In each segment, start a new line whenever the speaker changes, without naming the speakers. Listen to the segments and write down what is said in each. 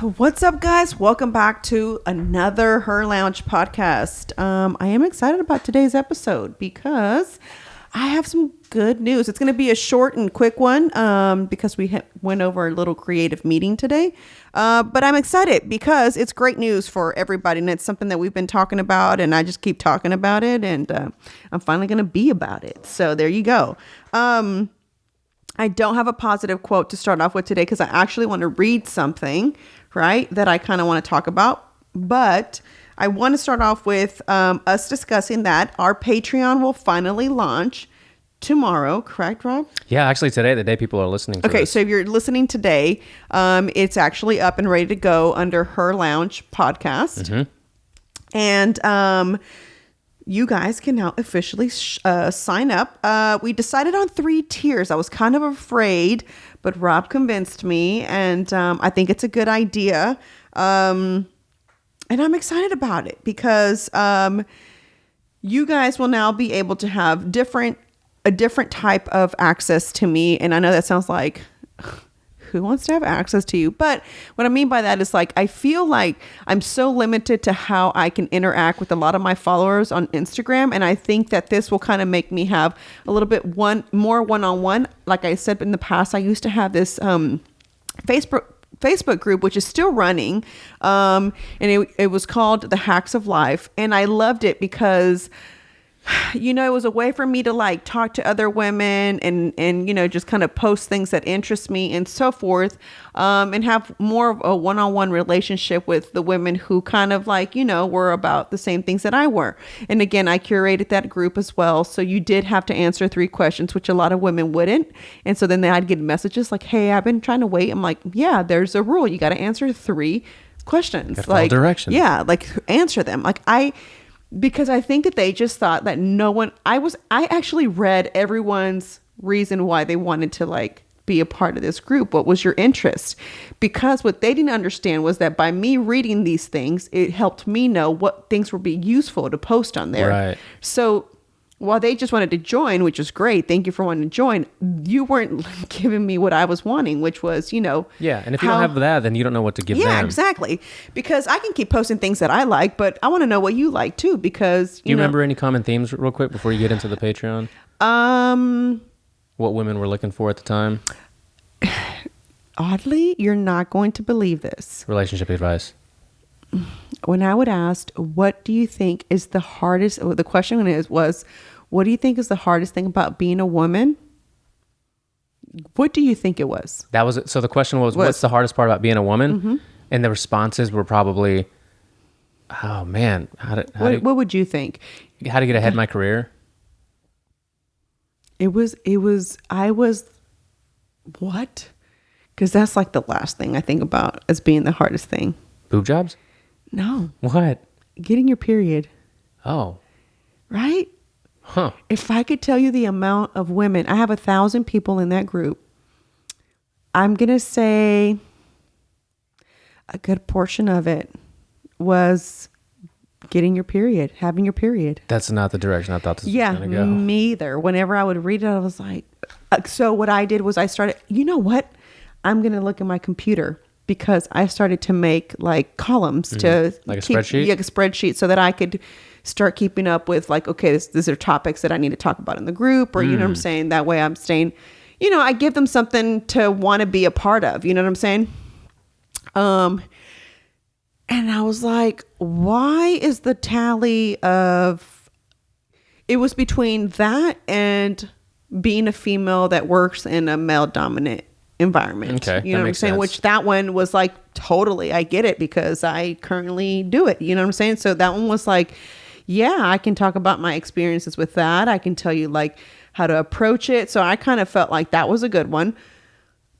What's up, guys? Welcome back to another Her Lounge podcast. I am excited about today's episode because I have some good news. It's going to be a short and quick one because we went over a little creative meeting today. But I'm excited because it's great news for everybody. And it's something that we've been talking about. And I just keep talking about it. And I'm finally going to be about it. So there you go. I don't have a positive quote to start off with today because I actually want to read something, right, that I kind of want to talk about. But I want to start off with us discussing that our Patreon will finally launch tomorrow. Correct, Rob?
Yeah, actually today, the day people are listening to
Okay, so if you're listening today, it's actually up and ready to go under Her Lounge podcast. Mm-hmm. And you guys can now officially sign up. We decided on 3 tiers. I was kind of afraid, but Rob convinced me, and I think it's a good idea. And I'm excited about it because you guys will now be able to have a different type of access to me. And I know that sounds like, who wants to have access to you? But what I mean by that is like, I feel like I'm so limited to how I can interact with a lot of my followers on Instagram. And I think that this will kind of make me have a little bit more one-on-one. Like I said in the past, I used to have this Facebook group, which is still running. And it was called The Hacks of Life. And I loved it because, you know, it was a way for me to like talk to other women and, you know, just kind of post things that interest me and so forth. And have more of a one-on-one relationship with the women who kind of like, you know, were about the same things that I were. And again, I curated that group as well. So you did have to answer 3 questions, which a lot of women wouldn't. And so then I'd get messages like, hey, I've been trying to wait. I'm like, yeah, there's a rule. You got to answer 3 questions.
Like directions.
Yeah, like answer them. Because I think that they just thought that I actually read everyone's reason why they wanted to like be a part of this group. What was your interest? Because what they didn't understand was that by me reading these things, it helped me know what things would be useful to post on there.
Right.
So while they just wanted to join, which is great, thank you for wanting to join, you weren't giving me what I was wanting, which was, you know.
Yeah, and if you don't have that, then you don't know what to give them.
Yeah, exactly. Because I can keep posting things that I like, but I want to know what you like too, because,
Do you remember any common themes real quick before you get into the Patreon? What women were looking for at the time?
Oddly, you're not going to believe this.
Relationship advice.
When I would ask, what do you think is the hardest, the question was, what do you think is the hardest thing about being a woman? What do you think it was?
That was it. So the question was, what's the hardest part about being a woman? Mm-hmm. And the responses were probably, oh man,
what would you think?
How to get ahead in my career?
I was, what? Because that's like the last thing I think about as being the hardest thing.
Boob jobs?
No.
What?
Getting your period.
Oh.
Right?
Huh.
If I could tell you the amount of women, I have 1,000 people in that group. I'm going to say a good portion of it was getting your period, having your period.
That's not the direction I thought this was going to go.
Yeah, me either. Whenever I would read it, I was like, so what I did was I started, you know what? I'm going to look at my computer because I started to make like columns to
like a spreadsheet?
Yeah, a spreadsheet so that I could start keeping up with like, okay, these are topics that I need to talk about in the group, or, you know what I'm saying? That way I'm staying, you know, I give them something to want to be a part of, you know what I'm saying? And I was like, why is the tally of, it was between that and being a female that works in a male dominant environment.
Okay,
you know what I'm saying?
sense.
Which that one was like, totally, I get it because I currently do it. You know what I'm saying? So that one was like, yeah, I can talk about my experiences with that. I can tell you like how to approach it. So I kind of felt like that was a good one.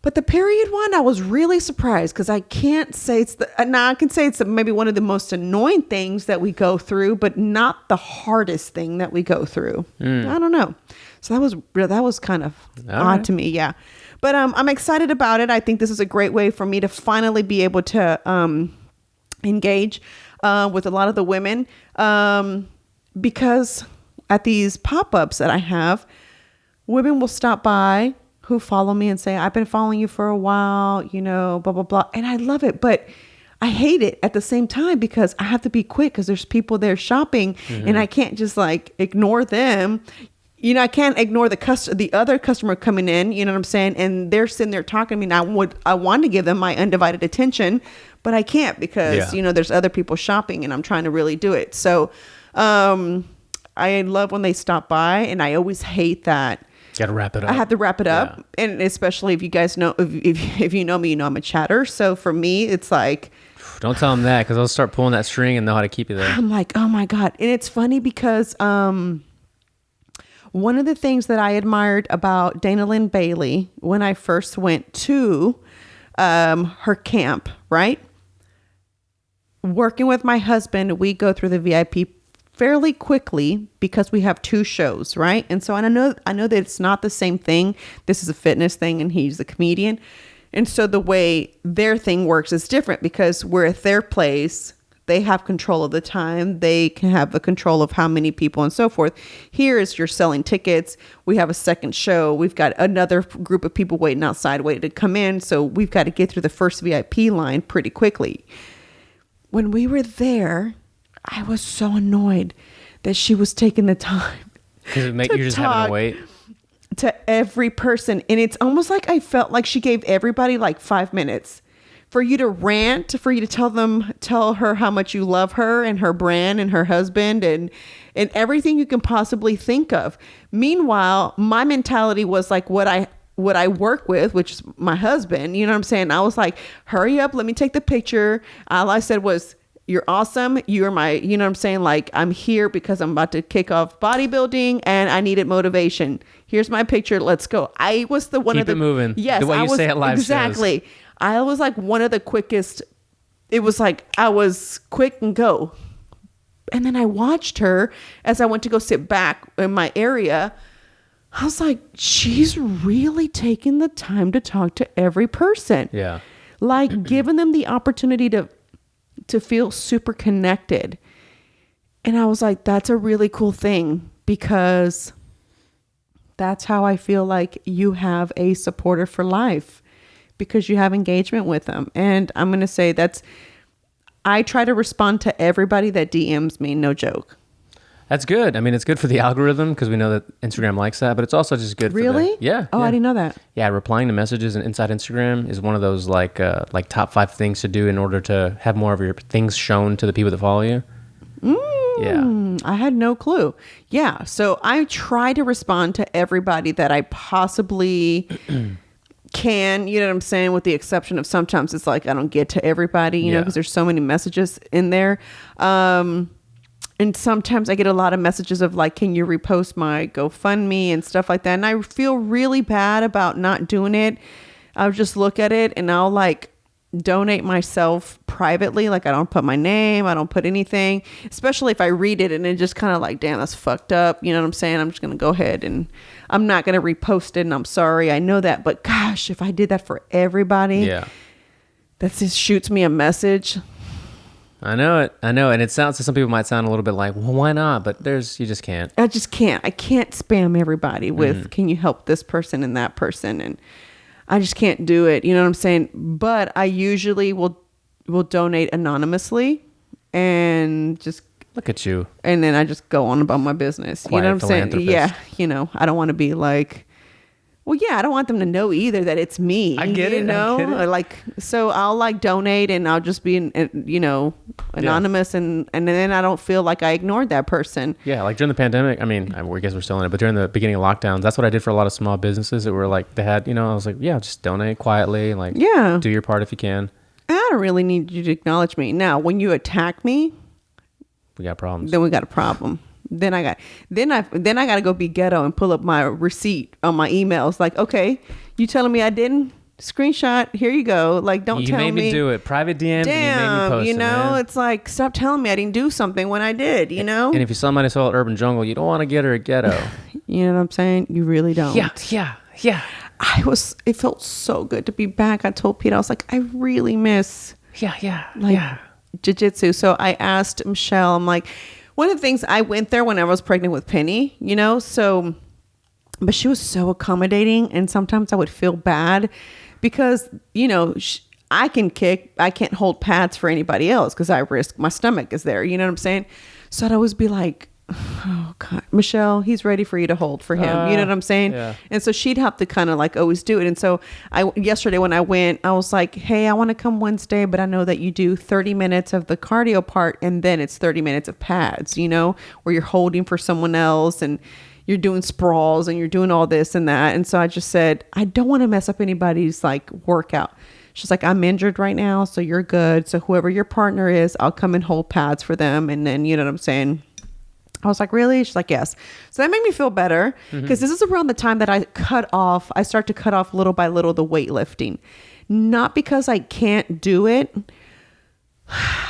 But the period one, I was really surprised because I can't say I can say it's maybe one of the most annoying things that we go through, but not the hardest thing that we go through. I don't know. So that was kind of odd to me. Yeah. But I'm excited about it. I think this is a great way for me to finally be able to engage with a lot of the women because at these pop-ups that I have, women will stop by who follow me and say, I've been following you for a while, you know, blah, blah, blah. And I love it. But I hate it at the same time because I have to be quick because there's people there shopping and I can't just like ignore them. You know, I can't ignore the other customer coming in, you know what I'm saying? And they're sitting there talking to me and I want to give them my undivided attention, but I can't because, you know, there's other people shopping and I'm trying to really do it. So, I love when they stop by and I always hate that.
Got to wrap it up.
I have to wrap it up. And especially if you guys know, if you know me, you know I'm a chatter. So for me, it's like...
Don't tell them that because they'll start pulling that string and know how to keep you there.
I'm like, oh my God. And it's funny because one of the things that I admired about Dana Lynn Bailey when I first went to her camp, right? Working with my husband, we go through the VIP fairly quickly because we have 2 shows, right? And so I know that it's not the same thing. This is a fitness thing and he's a comedian. And so the way their thing works is different because we're at their place. They have control of the time. They can have the control of how many people and so forth. Here is you're selling tickets. We have a second show. We've got another group of people waiting outside, waiting to come in. So we've got to get through the first VIP line pretty quickly. When we were there, I was so annoyed that she was taking the time
because you're just having to wait
to every person. And it's almost like I felt like she gave everybody like 5 minutes for you to rant, for you to tell her how much you love her and her brand and her husband and everything you can possibly think of. Meanwhile, my mentality was like what I work with, which is my husband, you know what I'm saying? I was like, hurry up, let me take the picture. All I said was, you're awesome. You're my, you know what I'm saying? Like, I'm here because I'm about to kick off bodybuilding and I needed motivation. Here's my picture. Let's go. I was the one
Keep
of the...
it moving.
Yes.
The way you say it live
exactly.
shows.
I was like one of the quickest. It was like, I was quick and go. And then I watched her as I went to go sit back in my area. I was like, she's really taking the time to talk to every person.
Yeah.
Like giving them the opportunity to feel super connected. And I was like, that's a really cool thing because that's how I feel like you have a supporter for life because you have engagement with them. And I'm going to say I try to respond to everybody that DMs me. No joke.
That's good. I mean, it's good for the algorithm because we know that Instagram likes that, but it's also just good
really?
For yeah.
Oh,
yeah.
I didn't know that.
Yeah, replying to messages and inside Instagram is one of those like top 5 things to do in order to have more of your things shown to the people that follow you. Yeah.
I had no clue. Yeah. So I try to respond to everybody that I possibly can, you know what I'm saying? With the exception of sometimes it's like I don't get to everybody, you know, because there's so many messages in there. And sometimes I get a lot of messages of like, can you repost my GoFundMe and stuff like that? And I feel really bad about not doing it. I'll just look at it and I'll like donate myself privately. Like I don't put my name, I don't put anything, especially if I read it and it just kind of like, damn, that's fucked up. You know what I'm saying? I'm just going to go ahead and I'm not going to repost it. And I'm sorry. I know that, but gosh, if I did that for everybody, that just shoots me a message.
I know it. And it sounds to some people might sound a little bit like, well, why not? But you just can't.
I just can't. I can't spam everybody with, can you help this person and that person? And I just can't do it. You know what I'm saying? But I usually will donate anonymously and just
look at you.
And then I just go on about my business.
Quiet,
you know what I'm saying? Yeah. You know, I don't want to be like, well, yeah, I don't want them to know either that it's me.
I get it.
You know, like, so I'll like donate and I'll just be, anonymous and then I don't feel like I ignored that person.
Yeah. Like during the pandemic, I mean, I guess we're still in it, but during the beginning of lockdowns, that's what I did for a lot of small businesses that were like, they had, I was like, yeah, just donate quietly. Like, do your part if you can.
I don't really need you to acknowledge me. Now, when you attack me,
we got problems.
Then we got a problem. Then I got to go be ghetto and pull up my receipt on my emails. Like, okay, you telling me I didn't? Screenshot. Here you go. Like, don't tell me.
You made me do it. Private DMs.
Damn,
and you made me post
you know,
man.
It's like, stop telling me I didn't do something when I did. You know.
And if you somebody saw at Urban Jungle, you don't want to get her a ghetto.
You know what I'm saying? You really don't.
Yeah.
It felt so good to be back. I told Pete, I was like, I really miss. Jiu-jitsu. So I asked Michelle. I'm like. One of the things I went there when I was pregnant with Penny, but she was so accommodating and sometimes I would feel bad because, I can kick. I can't hold pads for anybody else because I risk my stomach is there. You know what I'm saying? So I'd always be like, oh God, Michelle, he's ready for you to hold for him. You know what I'm saying?
Yeah.
And so she'd have to kind of like always do it. And so yesterday when I went, I was like, hey, I want to come Wednesday, but I know that you do 30 minutes of the cardio part and then it's 30 minutes of pads, you know, where you're holding for someone else and you're doing sprawls and you're doing all this and that. And so I just said, I don't want to mess up anybody's like workout. She's like, I'm injured right now, so you're good. So whoever your partner is, I'll come and hold pads for them. And then, you know what I'm saying? I was like, really? She's like, yes. So that made me feel better because this is around the time that I start to cut off little by little the weightlifting. Not because I can't do it,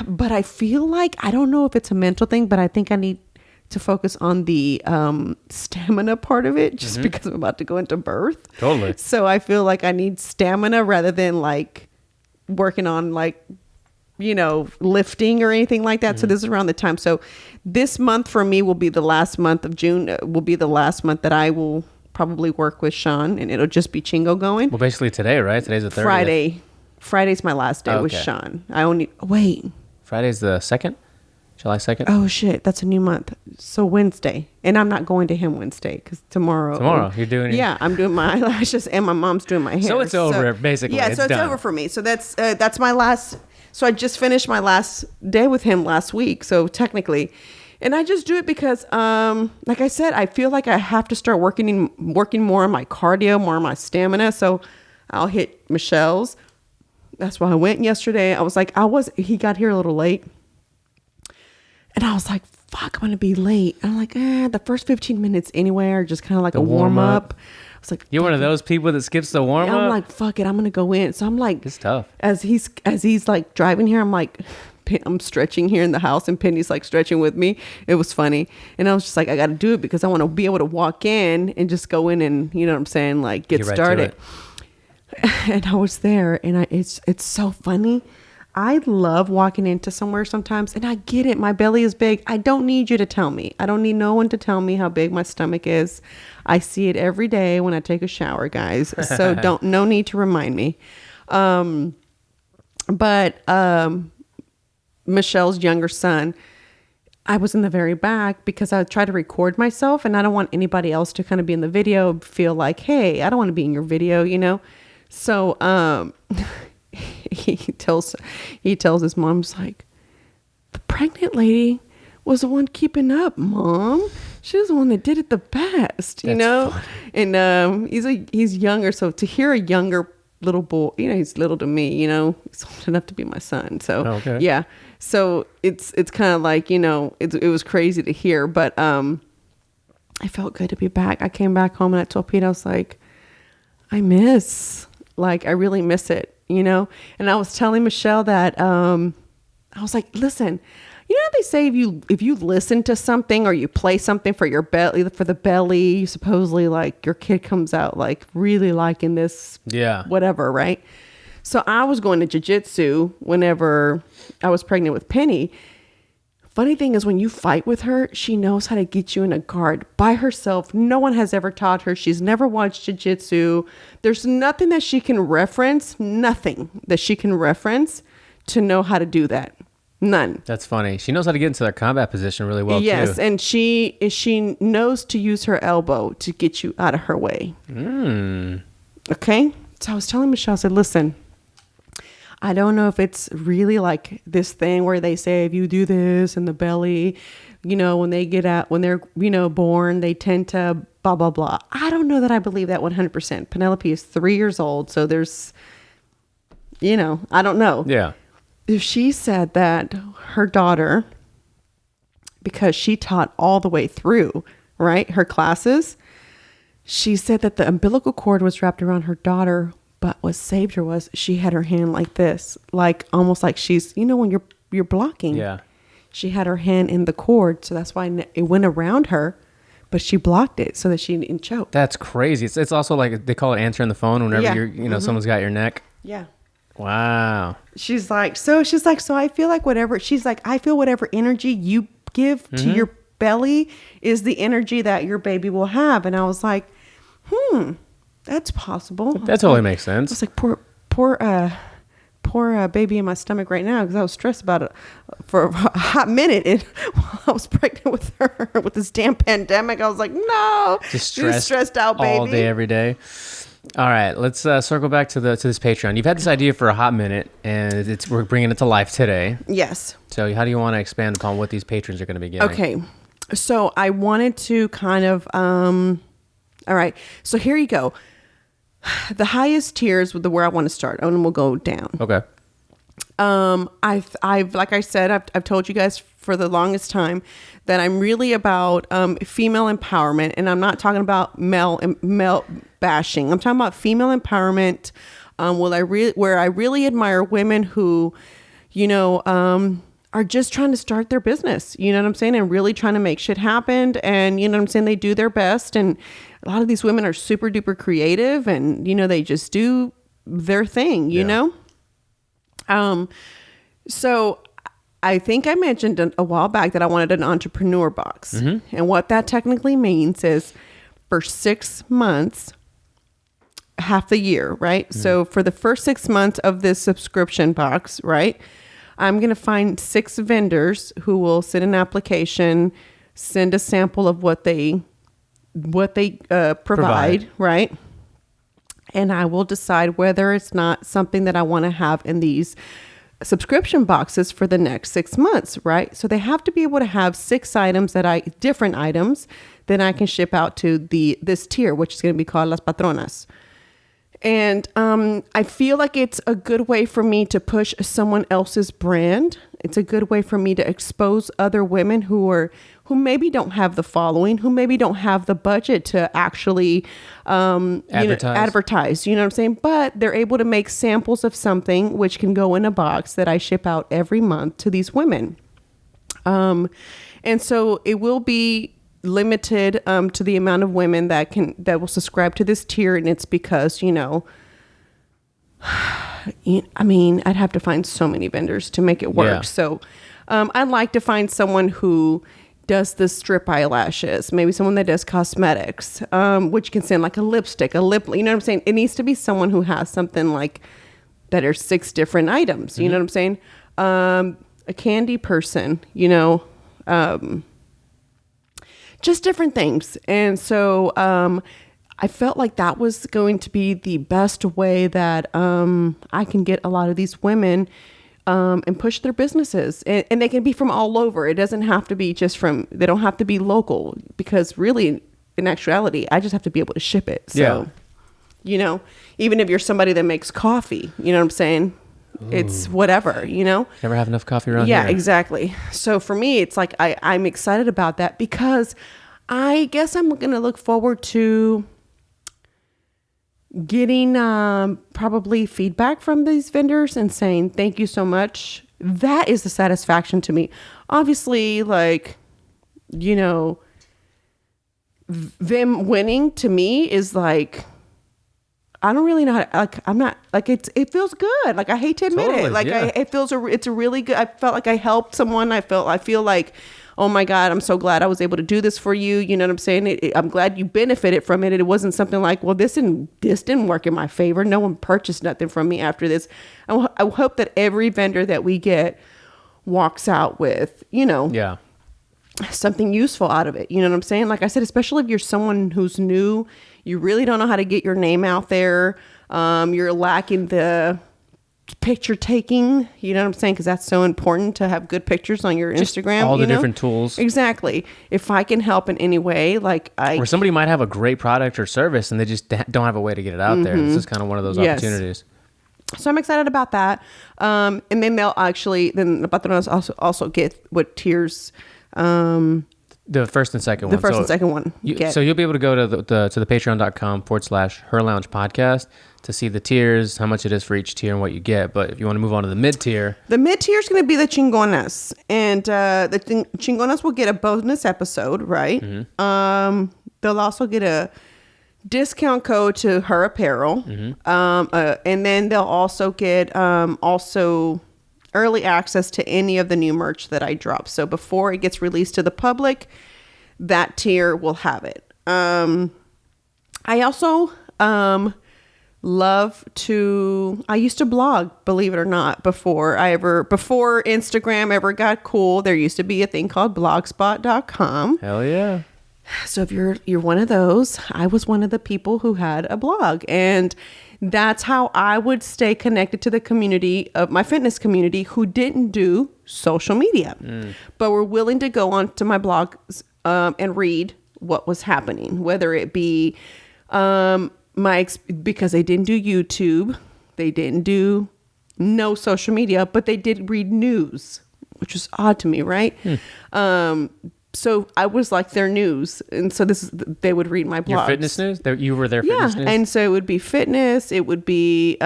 but I feel like, I don't know if it's a mental thing, but I think I need to focus on the stamina part of it just because I'm about to go into birth.
Totally.
So I feel like I need stamina rather than like working on like, you know, lifting or anything like that. So this is around the time. So this month for me will be the last month of June, will be the last month that I will probably work with Sean, and it'll just be Chingo going.
Well, basically today, right? Today's the 30th.
Friday's my last day with Sean.
Friday's the 2nd? July 2nd?
Oh shit, that's a new month. So Wednesday. And I'm not going to him Wednesday because tomorrow
You're doing
Yeah, I'm doing my eyelashes and my mom's doing my hair.
So it's over, basically.
Yeah, so it's
done.
over for me. So that's my last. So I just finished my last day with him last week. So technically, and I just do it because, like I said, I feel like I have to start working more on my cardio, more on my stamina. So I'll hit Michelle's. That's why I went yesterday. I was like, he got here a little late. And I was like, fuck, I'm going to be late. I'm like, the first 15 minutes anyway are just kind of like a warm up. I was like,
you're one of those people that skips the warm up?
I'm like, fuck it, I'm going to go in. So I'm like,
it's tough.
As he's like driving here, I'm like, I'm stretching here in the house and Penny's like stretching with me. It was funny. And I was just like, I got to do it because I want to be able to walk in and just go in and, you know what I'm saying? Like get started. And I was there and it's so funny. I love walking into somewhere sometimes, and I get it. My belly is big. I don't need you to tell me. I don't need no one to tell me how big my stomach is. I see it every day when I take a shower, guys. So no need to remind me. But Michelle's younger son, I was in the very back because I try to record myself, and I don't want anybody else to kind of be in the video, feel like, hey, I don't want to be in your video, you know? So, he tells his mom, he's like, the pregnant lady was the one keeping up, Mom. She was the one that did it the best, you know? Funny. And he's younger, so to hear a younger little boy, you know, he's little to me, you know, he's old enough to be my son. So yeah, so it's kind of like, you know, it was crazy to hear, but I felt good to be back. I came back home and I told Pete, I was like, I really miss it. You know, and I was telling Michelle that I was like, listen, you know how they say if you listen to something or you play something for your belly, for the belly, you supposedly like your kid comes out like really liking this, whatever, right? So I was going to jiu-jitsu whenever I was pregnant with Penny. Funny thing is when you fight with her, she knows how to get you in a guard by herself. No one has ever taught her. She's never watched jiu-jitsu. There's nothing that she can reference, to know how to do that. None.
That's funny. She knows how to get into their combat position really well,
yes,
too.
and she knows to use her elbow to get you out of her way. Okay? So I was telling Michelle, I said, listen, I don't know if it's really like this thing where they say if you do this in the belly, you know, when they're, you know, born, they tend to blah, blah, blah. I don't know that I believe that 100%. Penelope is 3 years old. So there's, you know, I don't know.
Yeah.
If she said that her daughter, because she taught all the way through, right, her classes, she said that the umbilical cord was wrapped around her daughter. But what saved her was she had her hand like this, like almost like she's, you know, when you're blocking.
Yeah.
She had her hand in the cord, so that's why it went around her, but she blocked it so that she didn't choke.
That's crazy. It's also like they call it answering the phone whenever you're, you know, someone's got your neck.
Yeah.
Wow.
She's like, so I feel like I feel whatever energy you give to your belly is the energy that your baby will have. And I was like, that's possible.
That totally makes sense.
I was like, poor poor baby in my stomach right now because I was stressed about it for a hot minute. And while I was pregnant with her with this damn pandemic, I was like, no,
just
stressed out, baby.
All day, every day. All right, let's circle back to this Patreon. You've had this idea for a hot minute, and we're bringing it to life today.
Yes.
So how do you want to expand upon what these patrons are going to be getting?
Okay, so I wanted to kind of, all right, so here you go. The highest tiers with where I want to start, and we'll go down.
Okay.
I've like I said, I've told you guys for the longest time that I'm really about female empowerment, and I'm not talking about male bashing. I'm talking about female empowerment. Where I really admire women who, are just trying to start their business. You know what I'm saying? And really trying to make shit happen. And you know what I'm saying? They do their best. And a lot of these women are super duper creative, and they just do their thing. You know. So I think I mentioned a while back that I wanted an entrepreneur box. Mm-hmm. And what that technically means is for 6 months, half the year, right? Mm-hmm. So for the first 6 months of this subscription box, right, I'm going to find 6 vendors who will send an application, send a sample of what they provide, right? And I will decide whether it's not something that I want to have in these subscription boxes for the next 6 months, right? So they have to be able to have 6 items different items that I can ship out to this tier, which is going to be called Las Patronas. And I feel like it's a good way for me to push someone else's brand. It's a good way for me to expose other women who maybe don't have the following, who maybe don't have the budget to actually advertise. You know what I'm saying? But they're able to make samples of something which can go in a box that I ship out every month to these women. And so it will be limited to the amount of women that will subscribe to this tier, and it's because I'd have to find so many vendors to make it work. Yeah. So I'd like to find someone who does the strip eyelashes, maybe someone that does cosmetics, which can send like a lipstick, a lip, you know what I'm saying? It needs to be someone who has something like that are 6 different items, you know what I'm saying? A candy person, just different things. And so I felt like that was going to be the best way that I can get a lot of these women and push their businesses. And they can be from all over. It doesn't have to be they don't have to be local, because really, in actuality, I just have to be able to ship it. So, even if you're somebody that makes coffee, you know what I'm saying? Ooh. It's whatever, Never
have enough coffee around here.
Yeah, exactly. So for me, it's like I'm excited about that, because I guess I'm going to look forward to getting probably feedback from these vendors and saying, thank you so much. That is the satisfaction to me. Obviously, them winning to me is like, I don't really know how to, I'm not it feels good. Like, I hate to admit it. Like, yeah. It's a really good, I felt like I helped someone. I feel like, oh my God, I'm so glad I was able to do this for you. You know what I'm saying? I'm glad you benefited from it. It wasn't something like, well, this didn't work in my favor. No one purchased nothing from me after this. I hope that every vendor that we get walks out with, something useful out of it. You know what I'm saying? Like I said, especially if you're someone who's new, you really don't know how to get your name out there. You're lacking the picture taking, you know what I'm saying? Because that's so important to have good pictures on your Instagram.
All the different tools.
Exactly. If I can help in any way,
or somebody might have a great product or service and they just don't have a way to get it out there. This is kind of one of those opportunities.
So I'm excited about that. And then then the patronas also get what tiers.
The first and second one.
The first and second one.
So you'll be able to go to the patreon.com/Her Lounge Podcast to see the tiers, how much it is for each tier and what you get. But if you want to move on to the mid tier.
The mid tier is going to be the Chingonas. And the Chingonas will get a bonus episode, right? Mm-hmm. They'll also get a discount code to Her Apparel. Mm-hmm. And then they'll also get early access to any of the new merch that I drop. So before it gets released to the public, that tier will have it. I also I used to blog, believe it or not, before Instagram ever got cool. There used to be a thing called blogspot.com.
Hell yeah.
So if you're one of those, I was one of the people who had a blog, and that's how I would stay connected to the community of my fitness community who didn't do social media, but were willing to go onto my blog and read what was happening, whether it be because they didn't do YouTube, they didn't do no social media, but they did read news, which was odd to me, right? So I was like their news. And so they would read my blogs.
Your fitness news? You were their fitness news?
And so it would be fitness. It would be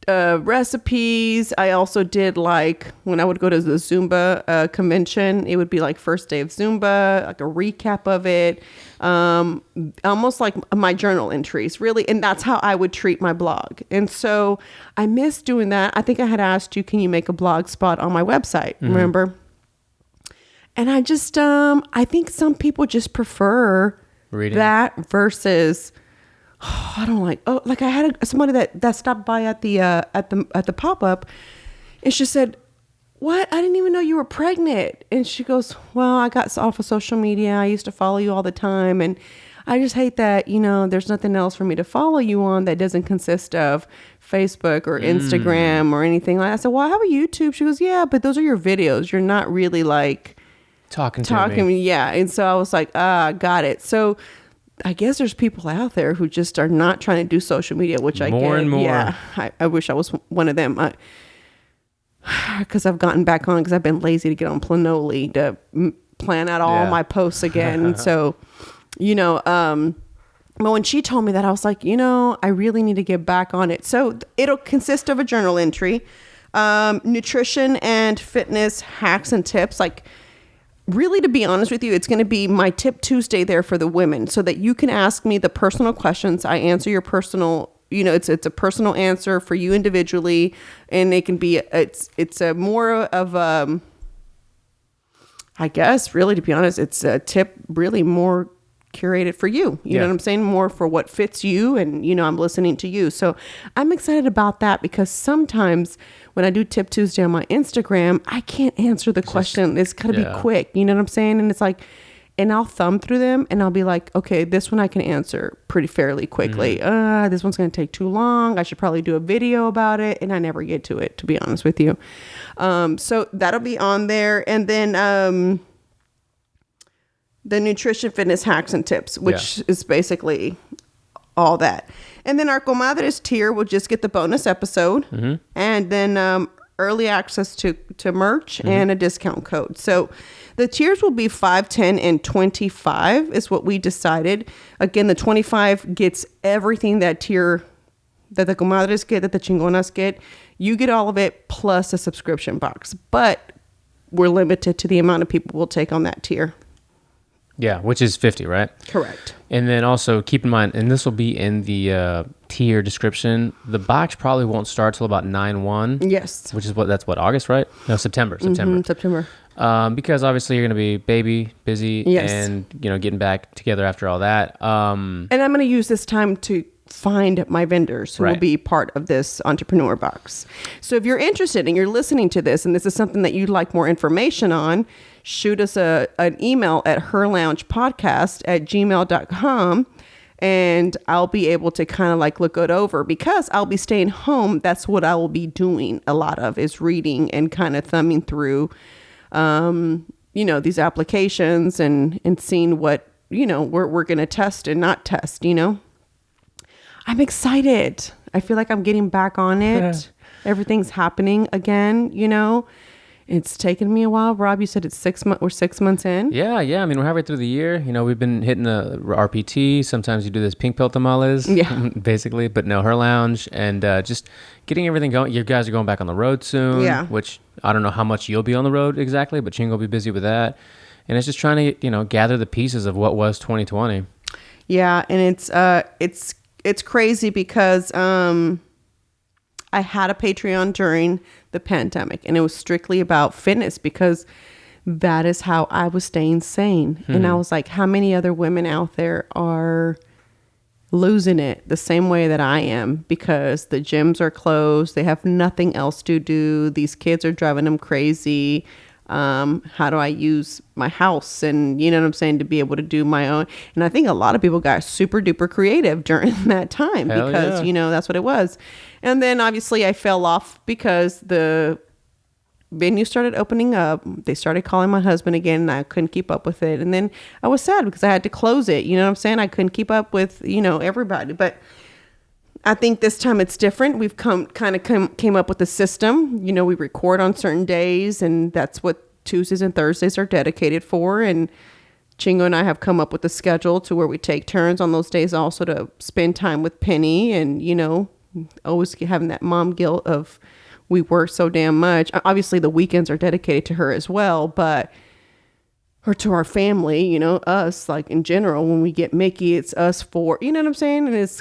recipes. I also did like when I would go to the Zumba convention, it would be like first day of Zumba, like a recap of it. Almost like my journal entries, really. And that's how I would treat my blog. And so I miss doing that. I think I had asked you, can you make a blog spot on my website? Remember? And I just, I think some people just prefer reading that versus, I don't like, like I had somebody that stopped by at the pop-up, and she said, what? I didn't even know you were pregnant. And she goes, well, I got off of social media. I used to follow you all the time. And I just hate that, there's nothing else for me to follow you on that doesn't consist of Facebook or Instagram or anything like that. I said, well, I have a YouTube. She goes, yeah, but those are your videos. You're not really like talking to me. Yeah. And so I was like, got it. So I guess there's people out there who just are not trying to do social media, which I get. More and more. Yeah. I wish I was one of them. Because I've gotten back on because I've been lazy to get on Planoly to plan out all my posts again. And so, but when she told me that, I was like, I really need to get back on it. So it'll consist of a journal entry, nutrition and fitness hacks and tips. Like, really, to be honest with you, it's going to be my Tip Tuesday there for the women so that you can ask me the personal questions. I answer your personal, it's a personal answer for you individually. And it can be, it's a more of, I guess, really, to be honest, it's a tip really more curated for you. You know what I'm saying? More for what fits you. And, I'm listening to you. So I'm excited about that because sometimes when I do Tip Tuesday on my Instagram, I can't answer the question. It's got to be quick. You know what I'm saying? And it's like, and I'll thumb through them and I'll be like, okay, this one I can answer pretty fairly quickly. This one's going to take too long. I should probably do a video about it. And I never get to it, to be honest with you. So that'll be on there. And then the nutrition, fitness hacks and tips, which is basically all that. And then our Comadres tier will just get the bonus episode and then early access to merch and a discount code. So the tiers will be 5, 10, and 25 is what we decided. Again, the 25 gets everything that tier that the Comadres get, that the Chingonas get. You get all of it plus a subscription box. But we're limited to the amount of people we'll take on that tier.
Yeah, which is 50, right?
Correct.
And then also keep in mind, and this will be in the tier description, the box probably won't start till about 9/1.
Yes.
Which is that's August, right? No, September.
September.
Because obviously you're going to be busy, and getting back together after all that. And
I'm going to use this time to find my vendors who will be part of this entrepreneur box. So if you're interested and you're listening to this and this is something that you'd like more information on, shoot us an email at herloungepodcast@gmail.com and I'll be able to kind of like look it over because I'll be staying home. That's what I will be doing a lot of is reading and kind of thumbing through, these applications and seeing what, we're going to test and not test, I'm excited. I feel like I'm getting back on it. Everything's happening again, It's taken me a while. Rob, you said it's 6 months. We're 6 months in.
Yeah. I mean, we're halfway through the year. We've been hitting the RPT. Sometimes you do this pink pill tamales, basically. But no, Her Lounge and just getting everything going. You guys are going back on the road soon, which I don't know how much you'll be on the road exactly, but Chingo will be busy with that. And it's just trying to, gather the pieces of what was 2020.
Yeah, and it's crazy because I had a Patreon during the pandemic and it was strictly about fitness because that is how I was staying sane. And I was like, how many other women out there are losing it the same way that I am, because the gyms are closed. They have nothing else to do. These kids are driving them crazy. How do I use my house? And you know what I'm saying? To be able to do my own. And I think a lot of people got super duper creative during that time because, you know, that's what it was. And then obviously I fell off because the venue started opening up. They started calling my husband again and I couldn't keep up with it. And then I was sad because I had to close it. You know what I'm saying? I couldn't keep up with, you know, everybody. But I think this time it's different. We've came up with a system. You know, we record on certain days and that's what Tuesdays and Thursdays are dedicated for. And Chingo and I have come up with a schedule to where we take turns on those days also to spend time with Penny and, you know, always having that mom guilt of we work so damn much. Obviously, the weekends are dedicated to her as well, or to our family, you know, us, like in general, when we get Mickey, it's us four, you know what I'm saying? And it's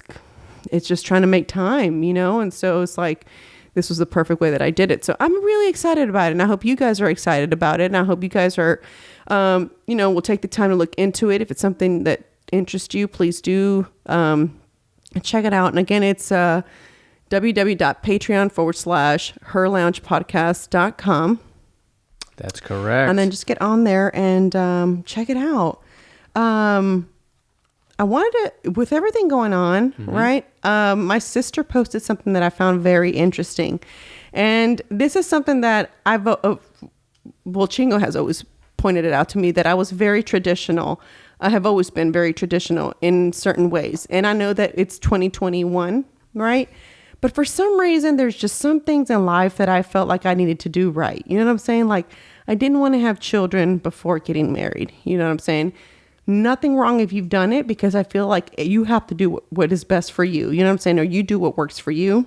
just trying to make time, you know? And so it's like, this was the perfect way that I did it. So I'm really excited about it. And I hope you guys are excited about it. And I hope you guys are, you know, will take the time to look into it. If it's something that interests you, please do check it out. And again, it's www.patreon.com/herloungepodcast.com.
That's correct.
And then just get on there and check it out. I wanted to, with everything going on, right? My sister posted something that I found very interesting. And this is something that Chingo has always pointed it out to me, that I was very traditional. I have always been very traditional in certain ways. And I know that it's 2021, right? But for some reason, there's just some things in life that I felt like I needed to do right. You know what I'm saying? Like, I didn't want to have children before getting married. You know what I'm saying? Nothing wrong if you've done it, because I feel like you have to do what is best for you. You know what I'm saying? Or you do what works for you.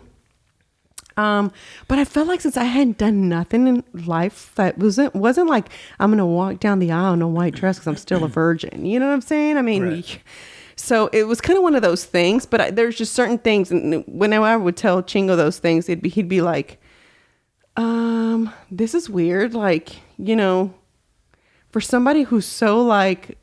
But I felt like since I hadn't done nothing in life that wasn't like I'm going to walk down the aisle in a white dress because I'm still a virgin. You know what I'm saying? I mean... Right. So it was kind of one of those things, but there's just certain things. And whenever I would tell Chingo those things, he'd be like, this is weird. Like, you know, for somebody who's so like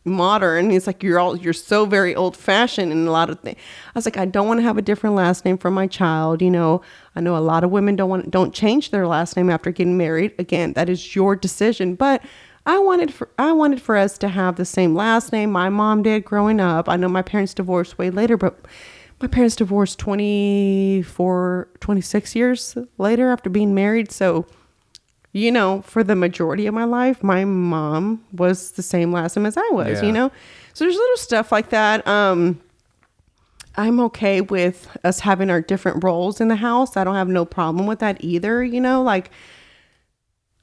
modern, he's like, you're so very old fashioned in a lot of things. I was like, I don't want to have a different last name for my child. You know, I know a lot of women don't change their last name after getting married. Again, that is your decision. But I wanted for us to have the same last name my mom did growing up. I know my parents divorced way later, but my parents divorced 26 years later after being married. So, you know, for the majority of my life, my mom was the same last name as I was, you know? So there's little stuff like that. I'm okay with us having our different roles in the house. I don't have no problem with that either, you know, like,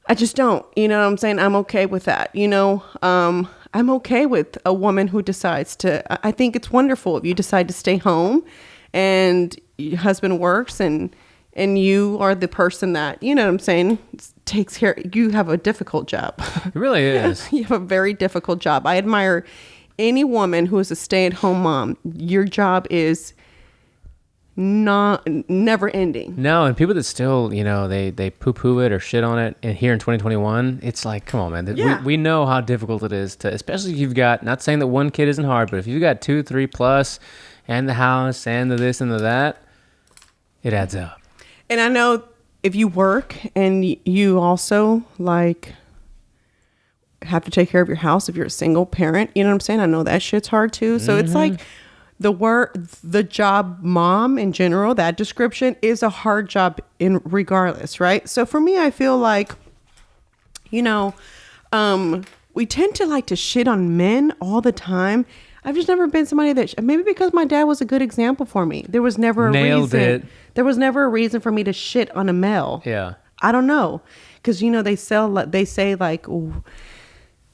I just don't, you know what I'm saying? I'm okay with that. You know, I'm okay with a woman who decides I think it's wonderful if you decide to stay home and your husband works and you are the person that, you know what I'm saying, takes care. You have a difficult job.
It really is.
You have a very difficult job. I admire any woman who is a stay-at-home mom. Your job is never ending.
No, and people that still, you know, they poo-poo it or shit on it, and here in 2021, it's like, come on, man.
Yeah.
We know how difficult it is to, especially if you've got, not saying that one kid isn't hard, but if you've got 2, 3 plus, and the house, and the this and the that, it adds up.
And I know if you work and you also like have to take care of your house, if you're a single parent, you know what I'm saying? I know that shit's hard too. So it's like, the job mom in general, that description is a hard job in regardless, right? So for me, I feel like, you know, we tend to like to shit on men all the time. I've just never been somebody that, maybe because my dad was a good example for me. There was never a reason. There was never a reason for me to shit on a male.
Yeah.
I don't know. Because, you know, they say like, ooh,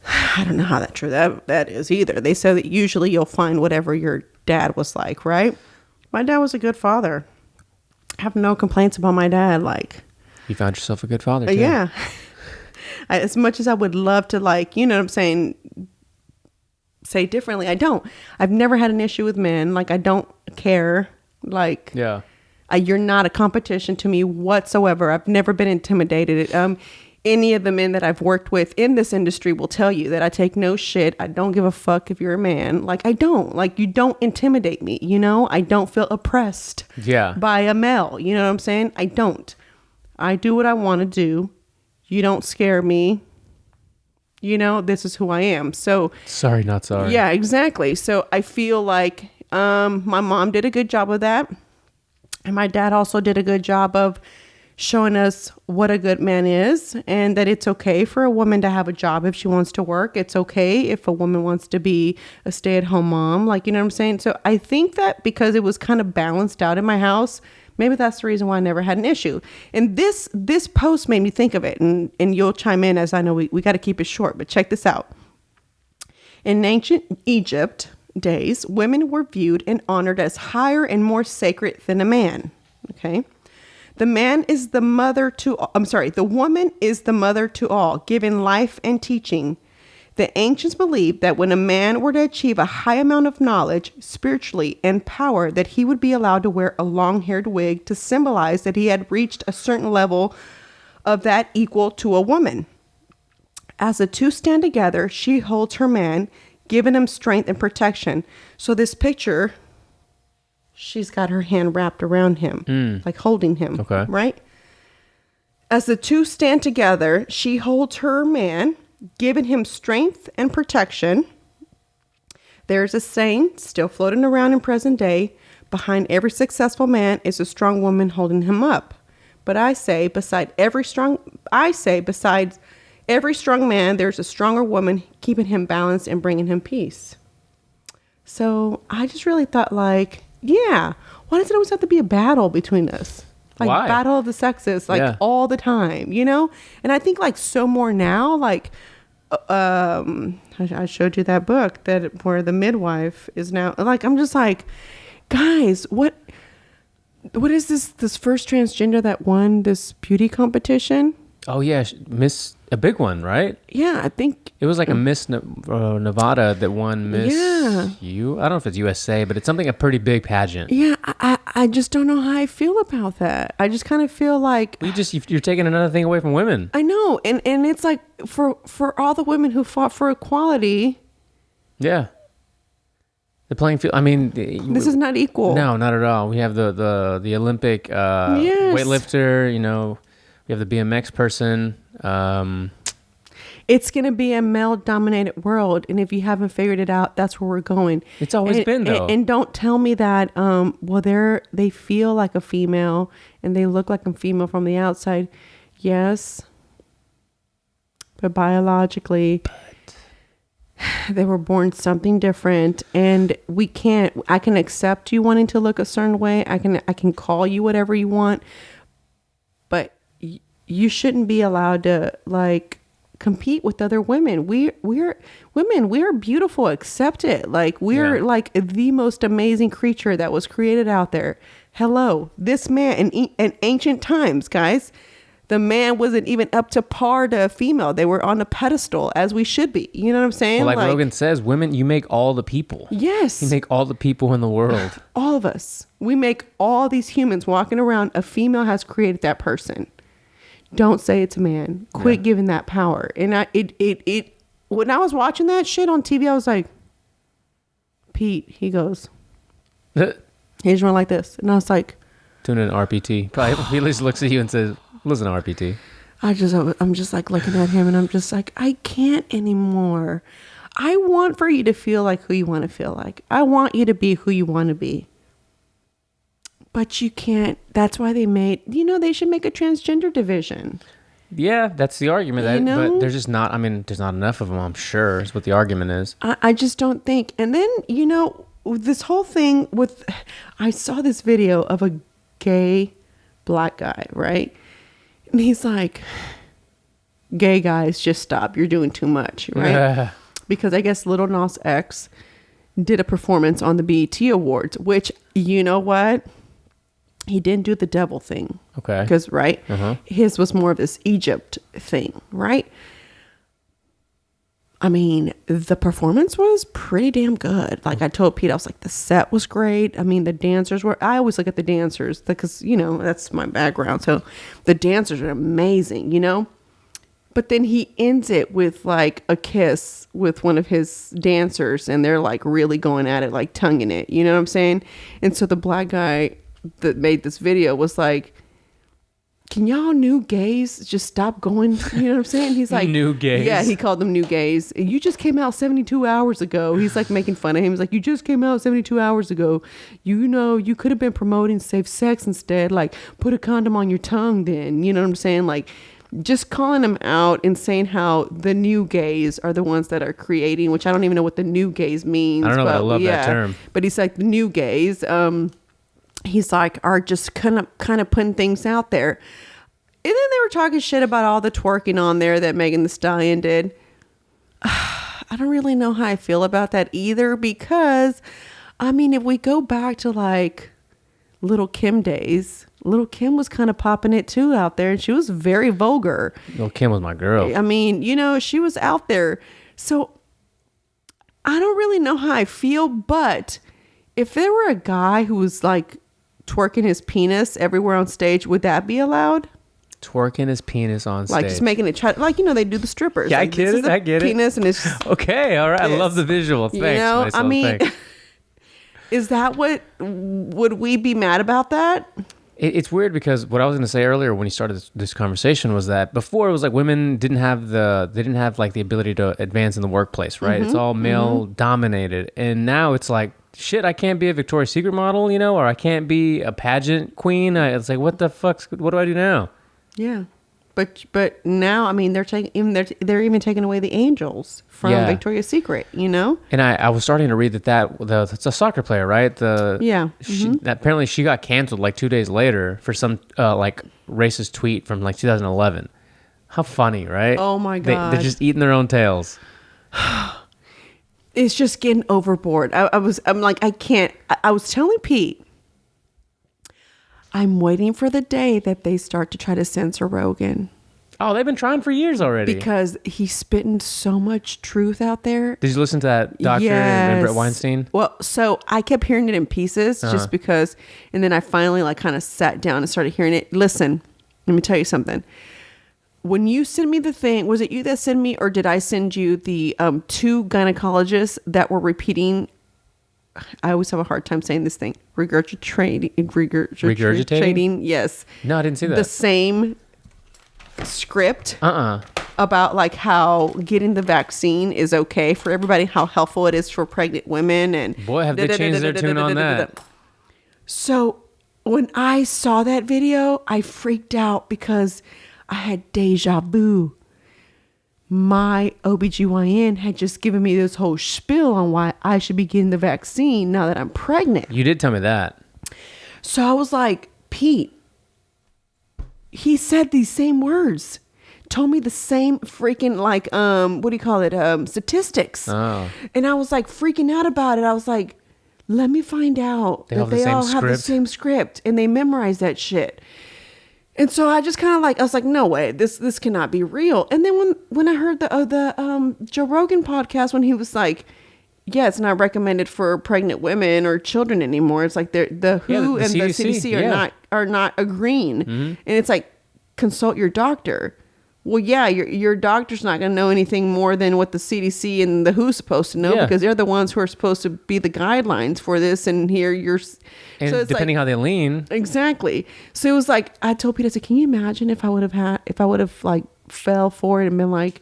I don't know how true that is either. They say that usually you'll find whatever your dad was like, right? My dad was a good father. I have no complaints about my dad. Like,
you found yourself a good father too.
Yeah. As much as I would love to, like, you know what I'm saying, say differently, I don't. I've never had an issue with men. Like, I don't care. Like,
yeah.
You're not a competition to me whatsoever. I've never been intimidated. any of the men that I've worked with in this industry will tell you that I take no shit. I don't give a fuck if you're a man. Like, I don't. Like, you don't intimidate me, you know? I don't feel oppressed by a male. You know what I'm saying? I don't. I do what I want to do. You don't scare me. You know, this is who I am. So
sorry, not sorry.
Yeah, exactly. So I feel like my mom did a good job of that. And my dad also did a good job of showing us what a good man is, and that it's okay for a woman to have a job if she wants to work. It's okay if a woman wants to be a stay-at-home mom. Like, you know what I'm saying? So I think that because it was kind of balanced out in my house, maybe that's the reason why I never had an issue. And this post made me think of it, and you'll chime in, as I know we got to keep it short, but check this out. In ancient Egypt days, women were viewed and honored as higher and more sacred than a man. Okay. The woman is the mother to all, giving life and teaching. The ancients believed that when a man were to achieve a high amount of knowledge, spiritually, and power, that he would be allowed to wear a long-haired wig to symbolize that he had reached a certain level of that equal to a woman. As the two stand together, she holds her man, giving him strength and protection. So this picture, she's got her hand wrapped around him, like holding him, right? As the two stand together, she holds her man, giving him strength and protection. There's a saying still floating around in present day: behind every successful man is a strong woman holding him up. But I say, besides every strong man, there's a stronger woman keeping him balanced and bringing him peace. So I just really thought, like, yeah, why does it always have to be a battle between us? Like, why? Battle of the sexes, like, all the time, you know? And I think, like, so more now, like, I showed you that book where the midwife is now, like, I'm just like, guys, what is this first transgender that won this beauty competition?
Oh yeah, a big one, right?
Yeah, I think
it was like a Miss Nevada that won Miss I don't know if it's USA, but it's something, a pretty big pageant.
Yeah, I just don't know how I feel about that. I just kind of feel like
you're taking another thing away from women.
I know, and it's like for all the women who fought for equality.
Yeah. The playing field. I mean,
this is not equal.
No, not at all. We have the Olympic weightlifter. You know, we have the BMX person.
It's going to be a male-dominated world, and if you haven't figured it out, that's where we're going.
It's always been, though.
And don't tell me that. They feel like a female and they look like a female from the outside. Yes, but biologically, they were born something different, and I can accept you wanting to look a certain way. I can call you whatever you want, but you shouldn't be allowed to, like, compete with other women. We're women. We are beautiful. Accept it. Like, we're like the most amazing creature that was created out there. Hello, this man in ancient times, guys, the man wasn't even up to par to a female. They were on a pedestal, as we should be. You know what I'm saying?
Well, like Rogan says, women, you make all the people.
Yes.
You make all the people in the world.
All of us. We make all these humans walking around. A female has created that person. Don't say it's a man. Quit giving that power. And when I was watching that shit on TV, I was like, Pete, he goes, he just went like this. And I was like,
tune in RPT. Probably he just looks at you and says, listen to RPT.
I'm just like looking at him, and I'm just like, I can't anymore. I want for you to feel like who you want to feel like. I want you to be who you want to be. But you can't. That's why they should make a transgender division.
Yeah, that's the argument. But there's just not, there's not enough of them, I'm sure, is what the argument is.
I just don't think. And then, this whole thing I saw this video of a gay black guy, right? And he's like, gay guys, just stop. You're doing too much, right? Because I guess Lil Nas X did a performance on the BET Awards, which, you know what? He didn't do the devil thing.
Okay.
Because, right? His was more of this Egypt thing, right? The performance was pretty damn good. Like I told Pete, I was like, the set was great. The dancers I always look at the dancers because, that's my background. So the dancers are amazing, But then he ends it with like a kiss with one of his dancers, and they're like really going at it, like tonguing it. You know what I'm saying? And so the black guy that made this video was like, can y'all new gays just stop going? You know what I'm saying? He's like,
new gays.
Yeah, he called them new gays. You just came out 72 hours ago. He's like making fun of him. He's like, you just came out 72 hours ago. You know, you could have been promoting safe sex instead. Like, put a condom on your tongue then. You know what I'm saying? Like, just calling them out and saying how the new gays are the ones that are creating, which I don't even know what the new gays means.
I don't know, but I love that term.
But he's like, the new gays, he's like, are just kind of putting things out there. And then they were talking shit about all the twerking on there that Megan Thee Stallion did. I don't really know how I feel about that either, because I mean, if we go back to like Little Kim days, Little Kim was kind of popping it too out there, and she was very vulgar.
Little Kim was my girl.
I mean, you know, she was out there. So I don't really know how I feel, but if there were a guy who was like twerking his penis everywhere on stage, would that be allowed?
Twerking his penis on stage.
Like just making it try, like, you know, they do the strippers.
Yeah,
like,
I get it. I get
penis it. And it's just,
okay. All right. I love the visual. Thanks.
You know,
myself.
I mean,
Thanks.
Is that what, would we be mad about that?
It's weird because what I was going to say earlier when you started this conversation was that before it was like women didn't have like the ability to advance in the workplace, right? It's all male dominated. And now it's like, shit, I can't be a Victoria's Secret model, you know, or I can't be a pageant queen. It's like, what do I do now?
Yeah. But now, I mean, they're even taking away the angels from Victoria's Secret, you know?
And I was starting to read it's a soccer player, right? Apparently she got canceled like 2 days later for some like racist tweet from like 2011. How funny, right?
Oh my God.
They're just eating their own tails.
It's just getting overboard. I'm like, I can't. I was telling Pete, I'm waiting for the day that they start to try to censor Rogan.
Oh, they've been trying for years already.
Because he's spitting so much truth out there.
Did you listen to that doctor and Brett Weinstein?
Well, so I kept hearing it in pieces just because, and then I finally like kind of sat down and started hearing it. Listen, let me tell you something. When you sent me the thing, was it you that sent me, or did I send you the 2 gynecologists that were repeating? I always have a hard time saying this thing. Regurgitating. Yes.
No, I didn't see that.
The same script. About like how getting the vaccine is okay for everybody, how helpful it is for pregnant women, and
boy, have they changed their tune on that.
So when I saw that video, I freaked out because I had deja vu. My OBGYN had just given me this whole spiel on why I should be getting the vaccine now that I'm pregnant.
You did tell me that.
So I was like, Pete, he said these same words, told me the same freaking like, what do you call it? Statistics. Oh. And I was like freaking out about it. I was like, let me find out that they all have the same script and they memorize that shit. And so I just kind of like, I was like, no way, this cannot be real. And then when I heard the Joe Rogan podcast, when he was like, yeah, it's not recommended for pregnant women or children anymore. It's like the WHO and the CDC are not agreeing. And it's like, consult your doctor. Well, yeah, your doctor's not going to know anything more than what the CDC and the WHO is supposed to know, because they're the ones who are supposed to be the guidelines for this. And here you're...
And so depending how they lean.
Exactly. So it was like, I told Peter, I said, can you imagine if I would have like fell for it and been like,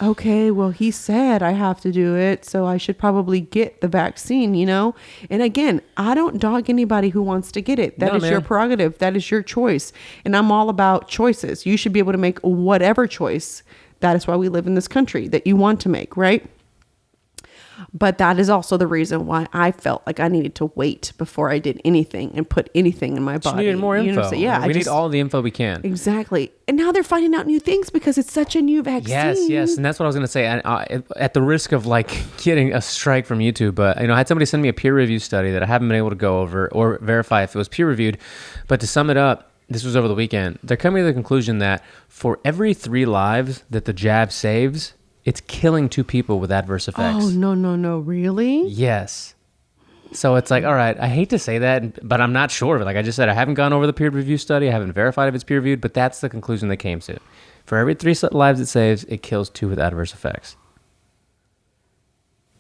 okay, well, he said I have to do it, so I should probably get the vaccine, you know? And again, I don't dog anybody who wants to get it. That is your prerogative. That is your choice. And I'm all about choices. You should be able to make whatever choice. That is why we live in this country, that you want to make, right? But that is also the reason why I felt like I needed to wait before I did anything and put anything in my body.
You needed more info.
You know, so yeah,
we need all the info we can.
Exactly. And now they're finding out new things because it's such a new vaccine.
Yes. And that's what I was going to say. At the risk of like getting a strike from YouTube, but I had somebody send me a peer review study that I haven't been able to go over or verify if it was peer reviewed. But to sum it up, this was over the weekend. They're coming to the conclusion that for every 3 lives that the jab saves, it's killing 2 people with adverse effects.
Oh, no. Really?
Yes. So it's like, all right, I hate to say that, but I'm not sure of it. Like I just said, I haven't gone over the peer review study. I haven't verified if it's peer reviewed, but that's the conclusion they came to. For every 3 lives it saves, it kills 2 with adverse effects.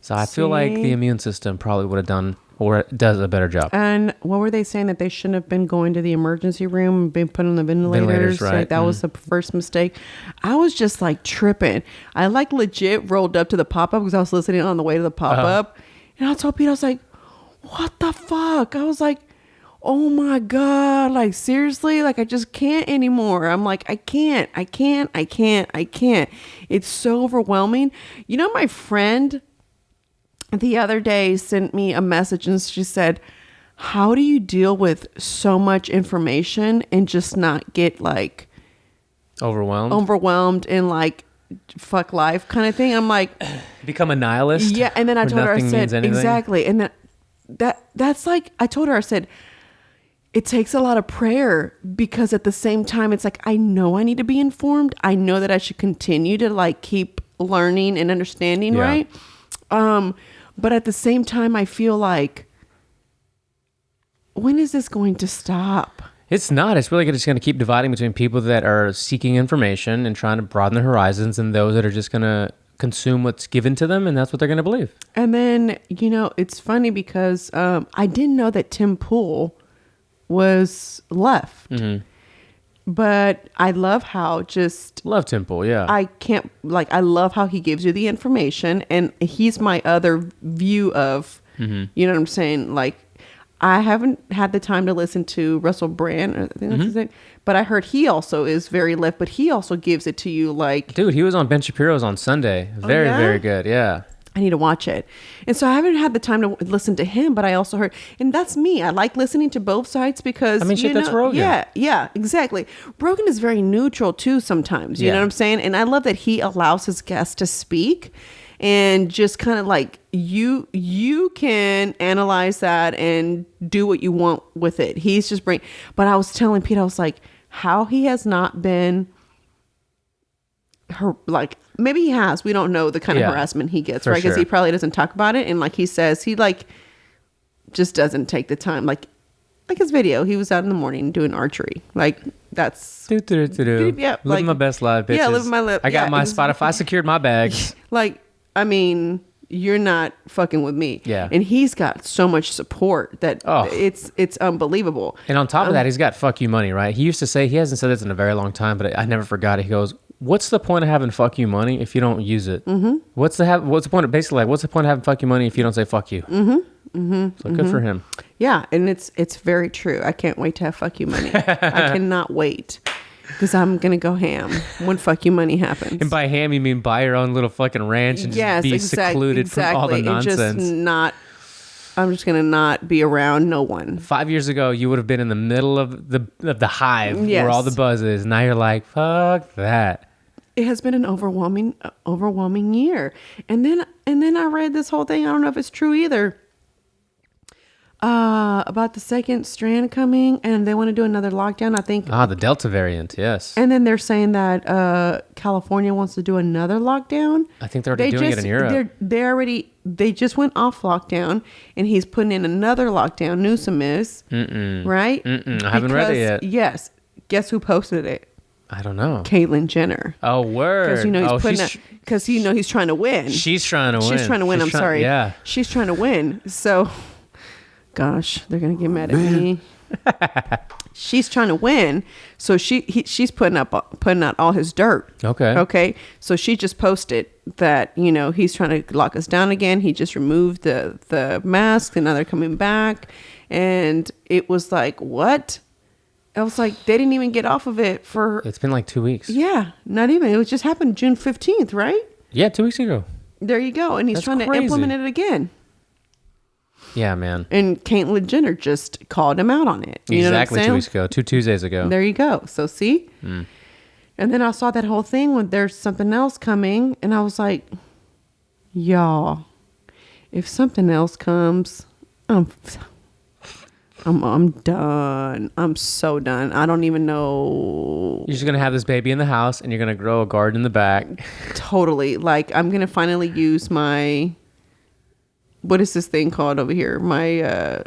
So I feel like the immune system probably would have done or does a better job.
And what were they saying, that they shouldn't have been going to the emergency room and being put on the ventilators?
Right.
Like that was the first mistake. I was just like tripping. I like legit rolled up to the pop-up because I was listening on the way to the pop-up. And I told Pete, I was like, what the fuck? I was like, oh my God, like seriously, like I just can't anymore. I'm like, I can't. It's so overwhelming. You know, my friend the other day sent me a message and she said, how do you deal with so much information and just not get like overwhelmed and like fuck life kind of thing? I'm like,
become a nihilist.
Yeah. And then I told her, I said, exactly. And that's like, I told her, I said, it takes a lot of prayer, because at the same time, it's like, I know I need to be informed. I know that I should continue to like keep learning and understanding. Yeah. Right. But at the same time, I feel like, when is this going to stop?
It's not. It's really just going to keep dividing between people that are seeking information and trying to broaden their horizons and those that are just going to consume what's given to them, and that's what they're going to believe.
And then, you know, it's funny because I didn't know that Tim Pool was left. Mm-hmm. But I love how
love Tim Pool, yeah.
I love how he gives you the information, and he's my other view of, you know what I'm saying? Like, I haven't had the time to listen to Russell Brand, I think that's his name, but I heard he also is very left, but he also gives it to you like...
Dude, he was on Ben Shapiro's on Sunday. Very, very good, yeah.
I need to watch it. And so I haven't had the time to listen to him, but I also heard, and that's me. I like listening to both sides because,
that's Rogan.
Yeah, exactly. Rogan is very neutral too sometimes, you know what I'm saying? And I love that he allows his guests to speak and just kind of like, you can analyze that and do what you want with it. He's just but I was telling Pete, I was like, how he has not been like, maybe he has. We don't know the kind of harassment he gets, right? Because he probably doesn't talk about it. And like he says, he like just doesn't take the time. Like his video, he was out in the morning doing archery. Like that's...
Yeah, living my best life, bitches.
Yeah, living my life.
I got my Spotify, secured my bags.
Like, I mean, you're not fucking with me.
Yeah.
And he's got so much support that it's unbelievable.
And on top of that, he's got fuck you money, right? He used to say, he hasn't said this in a very long time, but I never forgot it. He goes, what's the point of having fuck you money if you don't use it? Mm-hmm. What's the point of, basically, like, what's the point of having fuck you money if you don't say fuck you? Mm-hmm. Mm-hmm. So good for him.
Yeah, and it's very true. I can't wait to have fuck you money. I cannot wait, because I'm gonna go ham when fuck you money happens.
And by ham, you mean buy your own little fucking ranch and just be secluded from all the nonsense.
I'm just gonna not be around no one.
5 years ago, you would have been in the middle of the hive where all the buzz is. Now you're like, fuck that.
It has been an overwhelming year. And then I read this whole thing. I don't know if it's true either. About the second strand coming, and they want to do another lockdown, I think.
The Delta variant, yes.
And then they're saying that California wants to do another lockdown.
I think they're already doing it in Europe.
They just went off lockdown, and he's putting in another lockdown. Newsom is, right?
I haven't read it yet.
Yes. Guess who posted it?
I don't know.
Caitlyn Jenner.
Oh, word.
Because because he's trying to win.
She's trying to win.
She's trying to win. I'm sorry.
Yeah.
She's trying to win. So... Gosh, they're gonna get mad at me. She's trying to win, so she's putting out all his dirt. Okay. So she just posted that he's trying to lock us down again. He just removed the mask, and now they're coming back, and it was like, what? I was like, they didn't even get off of it for.
It's been like 2 weeks.
Yeah, not even. It was just happened June 15th, right?
Yeah, 2 weeks ago.
There you go, and he's trying to implement it again.
Yeah, man.
And Caitlyn Jenner just called him out on it.
Exactly 2 weeks ago. 2 Tuesdays ago.
There you go. So see? And then I saw that whole thing when there's something else coming. And I was like, y'all, if something else comes, I'm done. I'm so done. I don't even know.
You're just going to have this baby in the house and you're going to grow a garden in the back.
Totally. Like, I'm going to finally use my... What is this thing called over here? My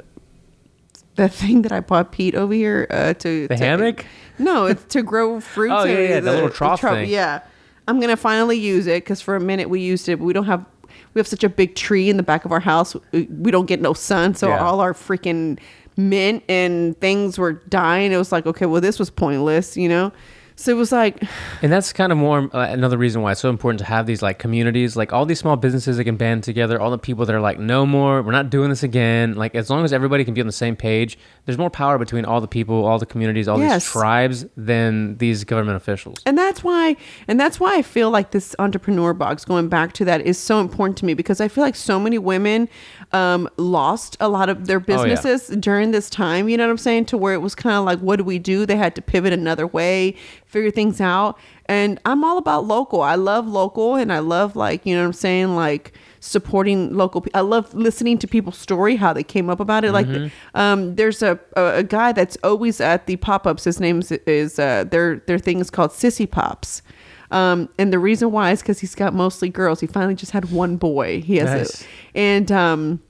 the thing that I bought Pete over here
the hammock.
No, it's to grow fruits.
Oh yeah, the little trough thing.
Yeah, I'm gonna finally use it because for a minute we used it, but we have such a big tree in the back of our house. We don't get no sun, so all our freaking mint and things were dying. It was like, okay, well, this was pointless, you know. So it was like,
and that's kind of more another reason why it's so important to have these like communities, like all these small businesses that can band together, all the people that are like, no more, we're not doing this again. Like as long as everybody can be on the same page, there's more power between all the people, all the communities, all these tribes than these government officials.
And that's why I feel like this entrepreneur box, going back to that, is so important to me, because I feel like so many women lost a lot of their businesses during this time, you know what I'm saying, to where it was kind of like, what do we do? They had to pivot another way, figure things out. And I'm all about local. I love local, and I love, like, you know what I'm saying, like supporting local. I love listening to people's story, how they came up about it. Like there's a guy that's always at the pop-ups. His name is their thing is called Sissy Pops. And the reason why is because he's got mostly girls. He finally just had one boy. He has and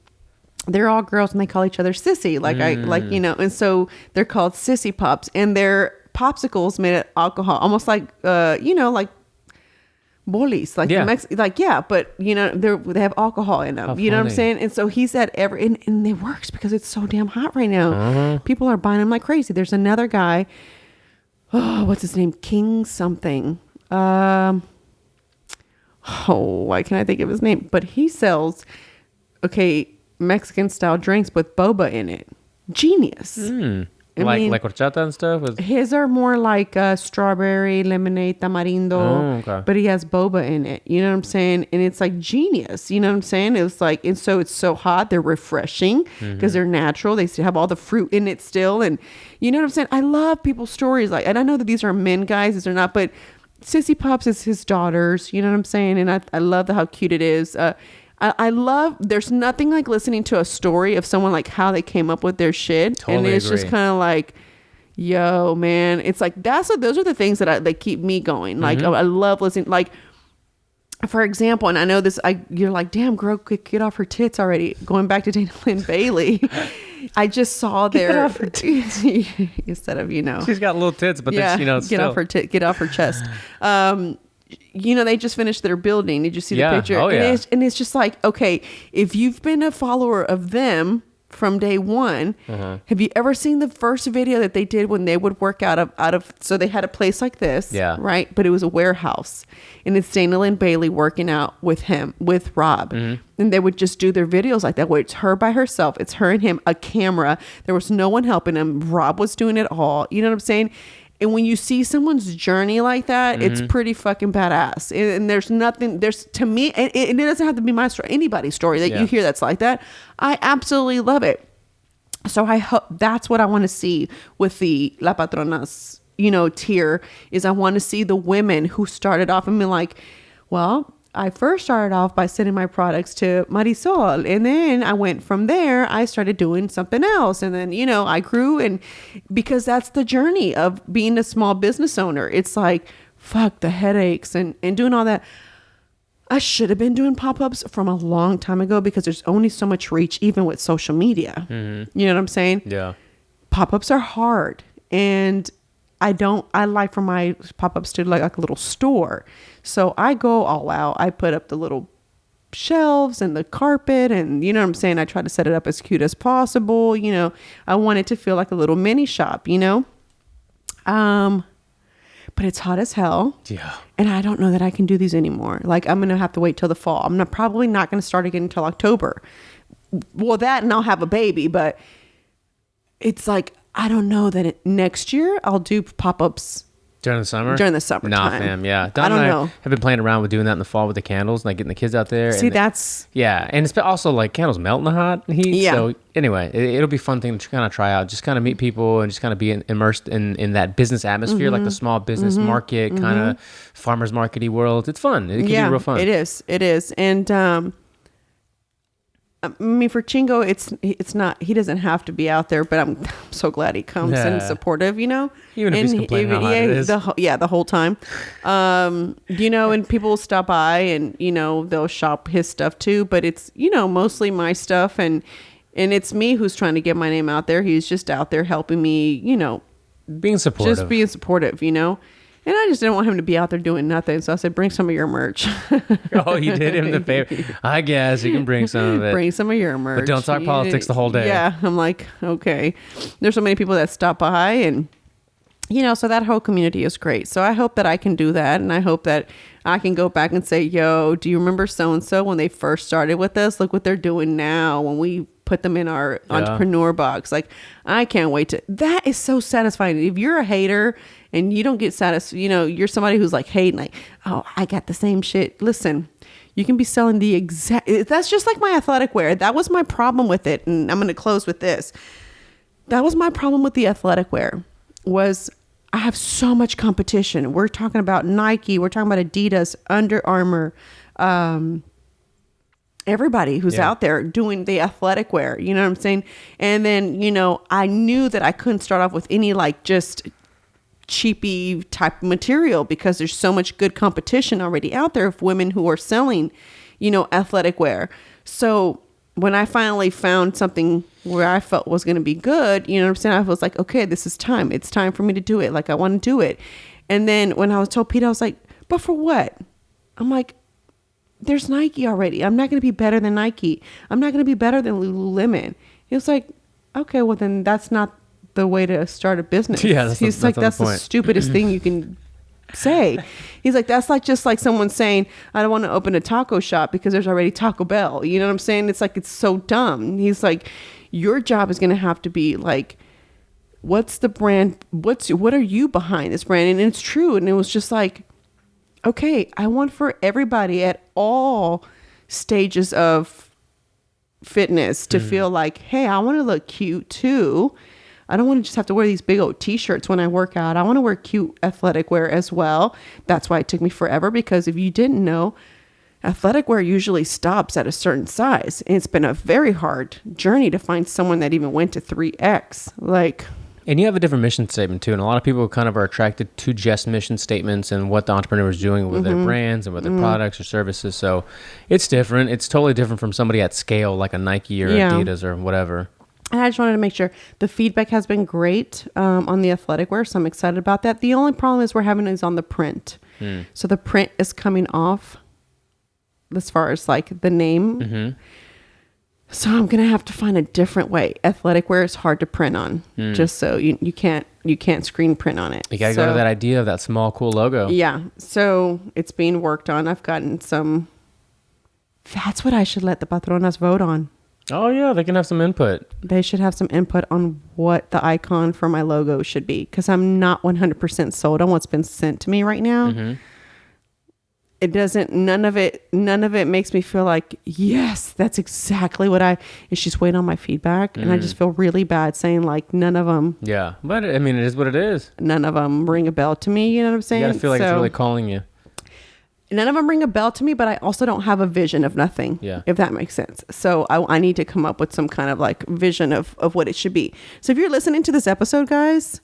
they're all girls, and they call each other Sissy. You know, and so they're called Sissy Pops, and they're popsicles made of alcohol, almost like you know, like bolis, like but you know, they have alcohol in them. You know what I'm saying? And so he's at and it works because it's so damn hot right now. People are buying them like crazy. There's another guy, what's his name, King something, why can't I think of his name? But he sells Mexican style drinks with boba in it. Genius. Like
horchata and stuff?
His are more like strawberry, lemonade, tamarindo, but he has boba in it. You know what I'm saying? And it's like genius. You know what I'm saying? It's like, and so it's so hot. They're refreshing because they're natural. They have all the fruit in it still. And you know what I'm saying? I love people's stories. Like, and I know that these are men, guys. These are not, but Sissy Pops is his daughters. You know what I'm saying? And I love how cute it is. I love, there's nothing like listening to a story of someone, like how they came up with their shit. Totally and it's agree. Just kind of like, yo, man, it's like, those are the things that keep me going. Like, I love listening. Like, for example, and I know this, you're like, damn, girl, get off her tits already. Going back to Dana Lynn Bailey. I just saw
get off her tits.
Instead of, you know.
She's got little tits, but you know,
get off her chest. You know, they just finished their building. Did you see the picture?
Oh, yeah.
And it's just like, okay, if you've been a follower of them from day one, have you ever seen the first video that they did when they would work out of so they had a place like this, right? But it was a warehouse, and it's Dana Lynn Bailey working out with Rob. And they would just do their videos like that, where it's her by herself, it's her and him, a camera. There was no one helping him. Rob was doing it all. You know what I'm saying? And when you see someone's journey like that, it's pretty fucking badass. And there's nothing, to me, and it doesn't have to be my story, anybody's story that you hear that's like that. I absolutely love it. So I hope that's what I want to see with the La Patronas, you know, tier, is I want to see the women who started off and be like, well, I first started off by sending my products to Mariswole, and then I went from there. I started doing something else, and then, you know, I grew, and because that's the journey of being a small business owner. It's like, fuck the headaches and doing all that. I should have been doing pop-ups from a long time ago, because there's only so much reach, even with social media. You know what I'm saying?
Yeah.
Pop-ups are hard, and I like for my pop-ups to look like a little store. So I go all out. I put up the little shelves and the carpet, and you know what I'm saying? I try to set it up as cute as possible. You know, I want it to feel like a little mini shop, you know? But it's hot as hell.
Yeah.
And I don't know that I can do these anymore. Like, I'm going to have to wait till the fall. I'm probably not going to start again until October. Well, that, and I'll have a baby, but it's like, I don't know that next year I'll do pop-ups
during the summer.
Nah,
fam. Yeah,
I don't know.
Have been playing around with doing that in the fall with the candles, like getting the kids out there.
See, that's
and it's also like candles melt in the hot heat.
Yeah.
So anyway, it'll be a fun thing to kind of try out. Just kind of meet people and just kind of be immersed in that business atmosphere, like the small business market kind of farmers markety world. It's fun. It can be real fun.
It is, and I mean, for Chingo, it's not, he doesn't have to be out there, but I'm so glad he comes and supportive, you know,
even if he's complaining how hot it is.
The whole time, you know, and people will stop by and, you know, they'll shop his stuff too, but it's, you know, mostly my stuff, and And it's me who's trying to get my name out there. He's just out there helping me,
being supportive.
Just being supportive, And I just didn't want him to be out there doing nothing. So I said, bring some of your merch.
Oh, you did him the favor. I guess you can bring some of it.
Bring some of your merch.
But don't talk politics the whole day.
Yeah. I'm like, okay. There's so many people that stop by and, so that whole community is great. So I hope that I can do that. And I hope that I can go back and say, yo, do you remember so-and-so when they first started with us? Look what they're doing now when we put them in our entrepreneur box. Like, I can't wait that is so satisfying. If you're a hater and you don't get satisfied, you're somebody who's like hating, like, oh, I got the same shit. Listen, you can be selling the exact, that's just like my athletic wear. That was my problem with it. And I'm going to close with this. That was my problem with the athletic wear was I have so much competition. We're talking about Nike. We're talking about Adidas, Under Armour, everybody who's out there doing the athletic wear, you know what I'm saying? And then, I knew that I couldn't start off with any like just cheapy type of material because there's so much good competition already out there of women who are selling, athletic wear. So when I finally found something where I felt was going to be good, you know what I'm saying? I was like, okay, this is time. It's time for me to do it. Like, I want to do it. And then when I was told Pete, I was like, but for what? I'm like, there's Nike already. I'm not going to be better than Nike. I'm not going to be better than Lululemon. He was like, okay, well then that's not the way to start a business.
Yeah,
he's like, that's the stupidest thing you can say. He's like, that's like just like someone saying, I don't want to open a taco shop because there's already Taco Bell. You know what I'm saying? It's like, it's so dumb. He's like, your job is going to have to be like, what's the brand? What are you behind this brand? And it's true. And it was just like, okay, I want for everybody at all stages of fitness to feel like, hey, I want to look cute too. I don't want to just have to wear these big old t-shirts when I work out. I want to wear cute athletic wear as well. That's why it took me forever, because if you didn't know, athletic wear usually stops at a certain size. And it's been a very hard journey to find someone that even went to 3X.
And you have a different mission statement too. And a lot of people kind of are attracted to just mission statements and what the entrepreneur is doing with their brands and with their products or services. So it's different. It's totally different from somebody at scale, like a Nike or Adidas or whatever.
And I just wanted to make sure the feedback has been great on the athletic wear. So I'm excited about that. The only problem is we're having is on the print. So the print is coming off as far as like the name. So I'm going to have to find a different way. Athletic wear is hard to print on. Just so you can't screen print on it.
You got to go to that idea of that small, cool logo.
Yeah. So it's being worked on. I've gotten some. That's what I should let the patronas vote on.
Oh, yeah. They can have some input. They
should have some input on what the icon for my logo should be. Because I'm not 100% sold on what's been sent to me right now. It doesn't, none of it makes me feel like, yes, that's exactly what and she's waiting on my feedback. And I just feel really bad saying like none of them.
Yeah. But I mean, it is what it is.
None of them ring a bell to me. You know what I'm saying?
You got to feel like it's really calling you.
None of them ring a bell to me, but I also don't have a vision of nothing.
Yeah.
If that makes sense. So I need to come up with some kind of like vision of what it should be. So if you're listening to this episode, guys,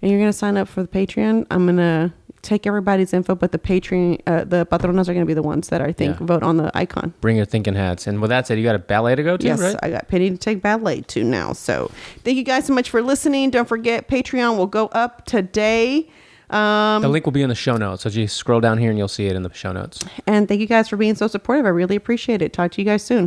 and you're going to sign up for the Patreon, I'm going to take everybody's info, but the Patreon, the patronas are going to be the ones that I think vote on the icon.
Bring your thinking hats. And with that said, you got a ballet to go to,
yes,
right?
I got Penny to take ballet to now. So thank you guys so much for listening. Don't forget, Patreon will go up today.
The link will be in the show notes. So just scroll down here and you'll see it in the show notes.
And thank you guys for being so supportive. I really appreciate it. Talk to you guys soon.